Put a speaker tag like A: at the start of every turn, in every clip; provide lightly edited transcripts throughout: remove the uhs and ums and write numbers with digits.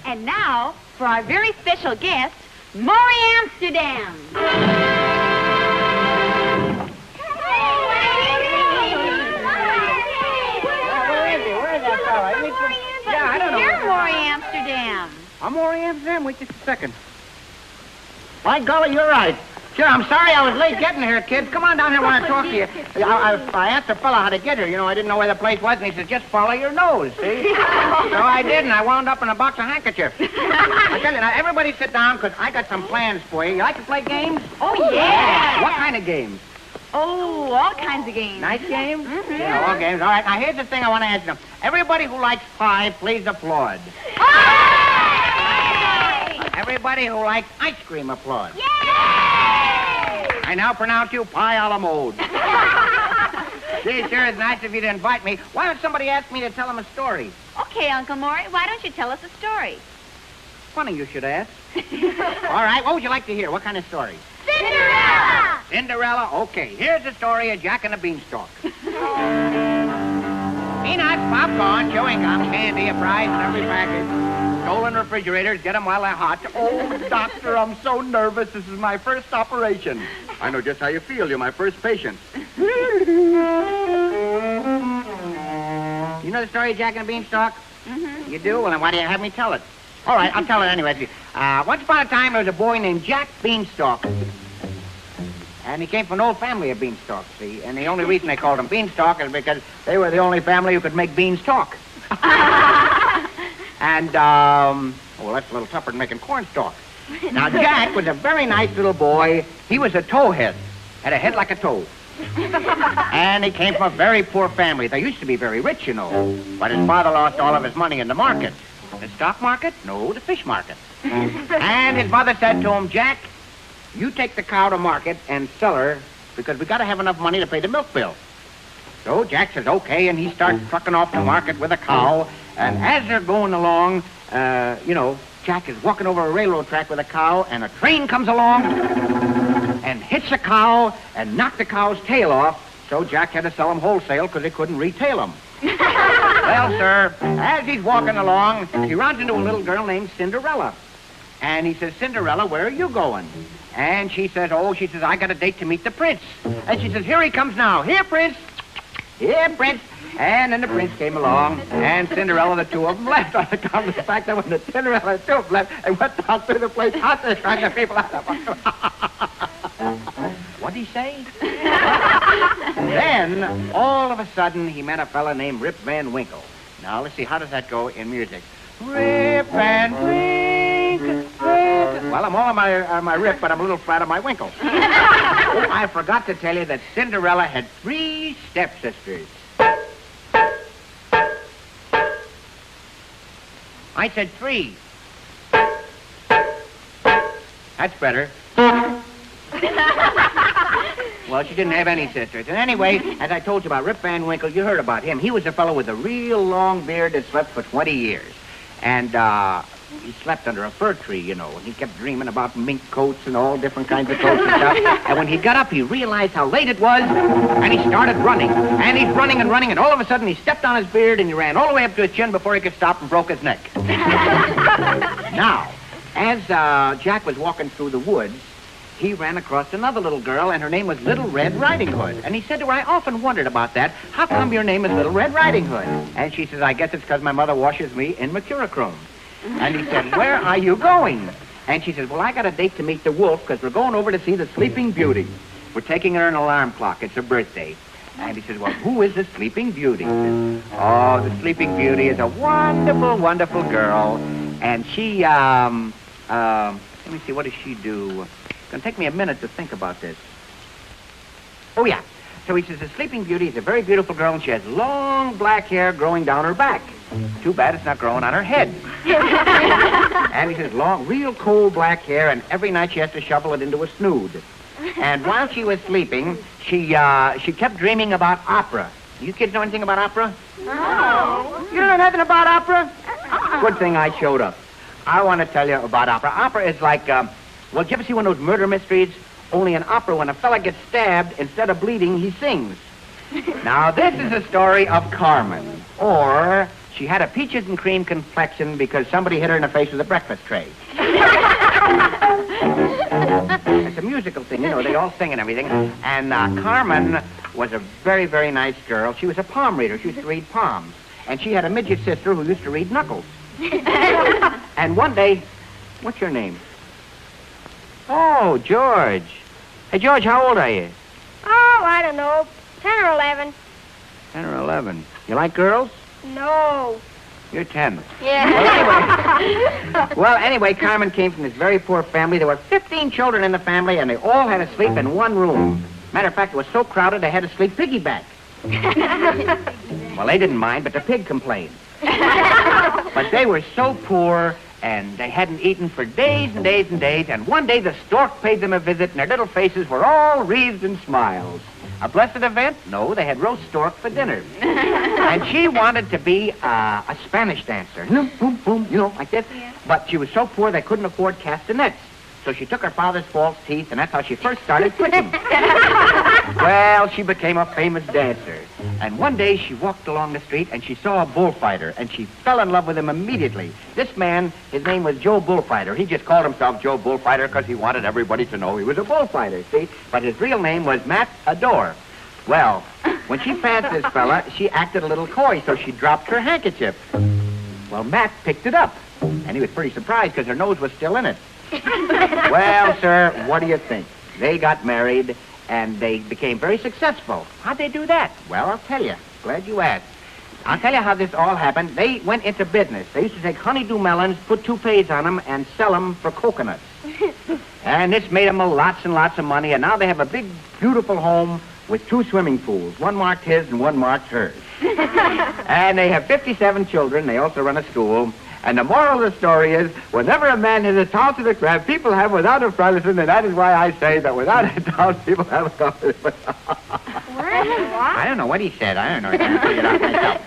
A: And now, for our very special guest, Morley Amsterdam.
B: Where's that fella? Yeah, I don't know.
A: You're Morley Amsterdam.
B: I'm Morley Amsterdam. Wait just a second. By golly, you're right. Sure, I'm sorry I was late getting here, kids. Come on down here. I want to talk to you. I asked the fella how to get here. You know, I didn't know where the place was, and he said, just follow your nose, see? So I did, and I wound up in a box of handkerchiefs. I tell you, now, everybody sit down, because I got some plans for you. You like to play games?
A: Oh, yeah.
B: What kind of games?
A: Oh, all kinds of games.
B: Nice games?
A: Mm-hmm.
B: Yeah, all games. All right, now, here's the thing I want to ask you. Everybody who likes pie, please applaud. Everybody who likes ice cream, applaud.
A: Yay!
B: I now pronounce you pie a la mode. Gee, sure is nice of you to invite me. Why don't somebody ask me to tell them a story?
A: Okay, Uncle Morley, why don't you tell us a story?
B: Funny you should ask. All right, what would you like to hear? What kind of story?
A: Cinderella!
B: Cinderella? Okay, here's the story of Jack and the Beanstalk. Peanuts, popcorn, chewing gum, candy, a prize in every package. Stolen refrigerators, get them while they're hot. Oh, doctor, I'm so nervous. This is my first operation. I know just how you feel. You're my first patient. You know the story of Jack and the Beanstalk?
A: Mm-hmm.
B: You do? Well, then why do you have me tell it? All right, I'll tell it anyway. Once upon a time, there was a boy named Jack Beanstalk. And he came from an old family of beanstalks, see? And the only reason they called him Beanstalk is because they were the only family who could make beans talk. And, well, that's a little tougher than making cornstalk. Now, Jack was a very nice little boy. He was a towhead, had a head like a toe. And he came from a very poor family. They used to be very rich, you know. But his father lost all of his money in the market. The stock market? No, the fish market. And his mother said to him, Jack, you take the cow to market and sell her because we got to have enough money to pay the milk bill. So Jack says, okay, and he starts trucking off to market with a cow. And as they're going along, you know, Jack is walking over a railroad track with a cow, and a train comes along and hits the cow and knocked the cow's tail off. So Jack had to sell him wholesale because he couldn't retail him. Well, sir, as he's walking along, he runs into a little girl named Cinderella. And he says, Cinderella, where are you going? And she says, I got a date to meet the prince. And she says, here he comes now. Here, Prince. Here, Prince. And then the prince came along, and Cinderella, the two of them left on account of the fact that when the Cinderella, the two of them left, they went down through the place, out there trying to people out of What'd he say? Then, all of a sudden, he met a fella named Rip Van Winkle. Now, let's see, how does that go in music? Rip Van Winkle, Rip. Well, I'm all on my Rip, but I'm a little flat on my Winkle. Oh, I forgot to tell you that Cinderella had 3 stepsisters. I said 3. That's better. Well, she didn't have any sisters. And anyway, as I told you about Rip Van Winkle, you heard about him. He was a fellow with a real long beard that slept for 20 years. And he slept under a fir tree, you know, and he kept dreaming about mink coats and all different kinds of coats and stuff. And when he got up, he realized how late it was, and he started running. And he's running and running, and all of a sudden he stepped on his beard, and he ran all the way up to his chin before he could stop and broke his neck. Now, as Jack was walking through the woods, he ran across another little girl, and her name was Little Red Riding Hood. And he said to her, I often wondered about that. How come your name is Little Red Riding Hood? And she says, I guess it's because my mother washes me in mercurochrome. And he said, where are you going? And she says, well, I got a date to meet the wolf because we're going over to see the Sleeping Beauty. We're taking her an alarm clock. It's her birthday. And he says, well, who is the Sleeping Beauty? Oh, the Sleeping Beauty is a wonderful, wonderful girl. And she, let me see, what does she do? It's going to take me a minute to think about this. Oh, yeah. So he says, the Sleeping Beauty is a very beautiful girl, and she has long black hair growing down her back. Too bad it's not growing on her head. And he says, long, real cold black hair, and every night she has to shovel it into a snood. And while she was sleeping, she kept dreaming about opera. You kids know anything about opera?
A: No.
B: You don't know nothing about opera? Good thing I showed up. I want to tell you about opera. Opera is like, well, did you ever see one of those murder mysteries? Only in opera, when a fella gets stabbed, instead of bleeding, he sings. Now, this is a story of Carmen, or She had a peaches and cream complexion because somebody hit her in the face with a breakfast tray. It's a musical thing, you know, they all sing and everything. And Carmen was a very, very nice girl. She was a palm reader. She used to read palms. And she had a midget sister who used to read knuckles. And one day, what's your name? Oh, George. Hey, George, how old are you?
C: Oh, I don't know, 10 or 11.
B: 10 or 11. You like girls?
C: No.
B: You're 10.
C: Yeah.
B: Well, anyway, Carmen came from this very poor family. There were 15 children in the family, and they all had to sleep in one room. Matter of fact, it was so crowded they had to sleep piggyback. Well, they didn't mind, but the pig complained. But they were so poor, and they hadn't eaten for days and days and days, and one day the stork paid them a visit, and their little faces were all wreathed in smiles. A blessed event? No, they had roast stork for dinner. And she wanted to be a Spanish dancer. Boom, boom, you know, like this. Yeah. But she was so poor they couldn't afford castanets. So she took her father's false teeth, and that's how she first started twitching. Well, she became a famous dancer. And one day she walked along the street, and she saw a bullfighter, and she fell in love with him immediately. This man, his name was Joe Bullfighter. He just called himself Joe Bullfighter because he wanted everybody to know he was a bullfighter, see? But his real name was Matt Adore. Well, when she passed this fella, she acted a little coy, so she dropped her handkerchief. Well, Matt picked it up, and he was pretty surprised because her nose was still in it. Well, sir, what do you think? They got married, and they became very successful. How'd they do that? Well, I'll tell you. Glad you asked. I'll tell you how this all happened. They went into business. They used to take honeydew melons, put toupees on them, and sell them for coconuts. And this made them lots and lots of money, and now they have a big, beautiful home with 2 swimming pools. One marked his and one marked hers. And they have 57 children. They also run a school. And the moral of the story is, whenever a man has a talent to the craft, people have without a Protestant, and that is why I say that without a talent, people have a Protestant. I don't know what he said. I don't know. I can't figure it out myself.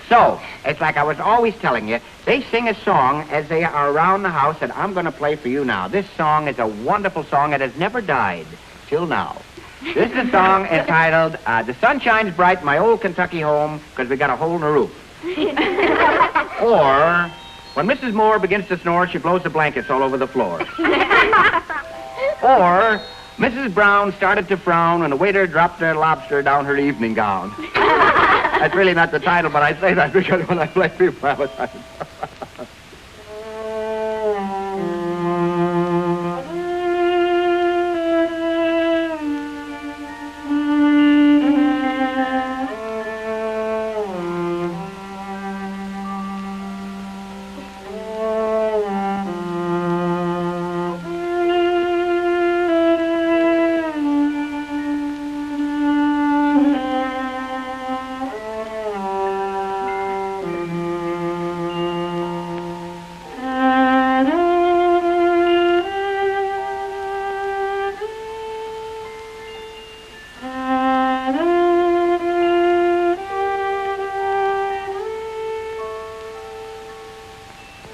B: So, it's like I was always telling you, they sing a song as they are around the house that I'm going to play for you now. This song is a wonderful song that has never died till now. This is a song entitled, The Sun Shines Bright in My Old Kentucky Home, because we got a hole in the roof. Or, when Mrs. Moore begins to snore, she blows the blankets all over the floor. Or, Mrs. Brown started to frown when the waiter dropped their lobster down her evening gown. That's really not the title, but I say that because when I play people have a title.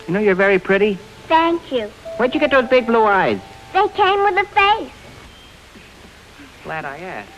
B: You know, you're very pretty.
C: Thank you.
B: Where'd you get those big blue eyes?
C: They came with a face.
B: Glad I asked.